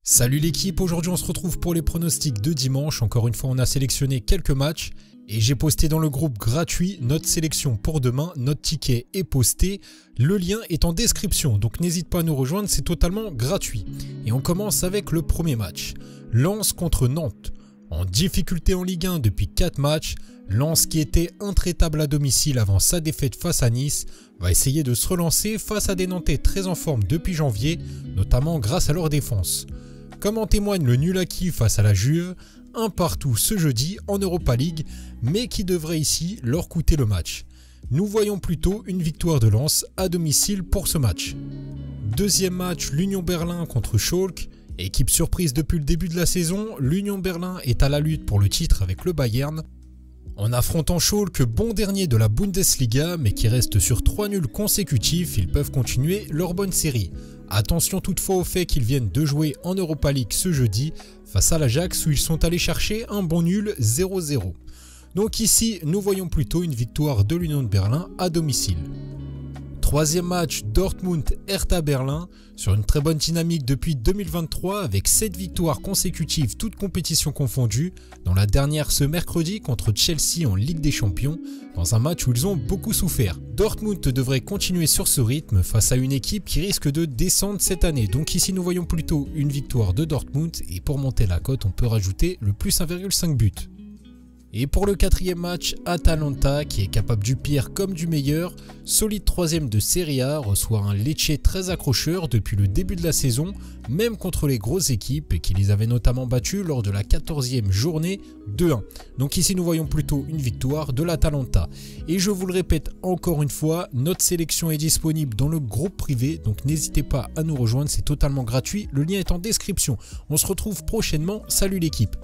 Salut l'équipe, aujourd'hui on se retrouve pour les pronostics de dimanche. Encore une fois on a sélectionné quelques matchs et j'ai posté dans le groupe gratuit notre sélection pour demain. Notre ticket est posté, le lien est en description donc n'hésite pas à nous rejoindre, c'est totalement gratuit. Et on commence avec le premier match, Lens contre Nantes. En difficulté en Ligue 1 depuis 4 matchs, Lens qui était intraitable à domicile avant sa défaite face à Nice va essayer de se relancer face à des Nantais très en forme depuis janvier, notamment grâce à leur défense. Comme en témoigne le nul acquis face à la Juve, un partout ce jeudi en Europa League, mais qui devrait ici leur coûter le match. Nous voyons plutôt une victoire de Lens à domicile pour ce match. Deuxième match, l'Union Berlin contre Schalke. Équipe surprise depuis le début de la saison, l'Union Berlin est à la lutte pour le titre avec le Bayern. En affrontant Schalke, bon dernier de la Bundesliga, mais qui reste sur 3 nuls consécutifs, ils peuvent continuer leur bonne série. Attention toutefois au fait qu'ils viennent de jouer en Europa League ce jeudi face à l'Ajax où ils sont allés chercher un bon nul 0-0. Donc ici, nous voyons plutôt une victoire de l'Union de Berlin à domicile. Troisième match, Dortmund-Hertha Berlin, sur une très bonne dynamique depuis 2023 avec 7 victoires consécutives toutes compétitions confondues, dont la dernière ce mercredi contre Chelsea en Ligue des Champions, dans un match où ils ont beaucoup souffert. Dortmund devrait continuer sur ce rythme face à une équipe qui risque de descendre cette année, donc ici nous voyons plutôt une victoire de Dortmund et pour monter la cote on peut rajouter le plus 1,5 but. Et pour le quatrième match, Atalanta, qui est capable du pire comme du meilleur, solide troisième de Serie A, reçoit un Lecce très accrocheur depuis le début de la saison, même contre les grosses équipes et qui les avait notamment battus lors de la 14e journée 2-1. Donc ici nous voyons plutôt une victoire de l'Atalanta. Et je vous le répète encore une fois, notre sélection est disponible dans le groupe privé, donc n'hésitez pas à nous rejoindre, c'est totalement gratuit, le lien est en description. On se retrouve prochainement, salut l'équipe.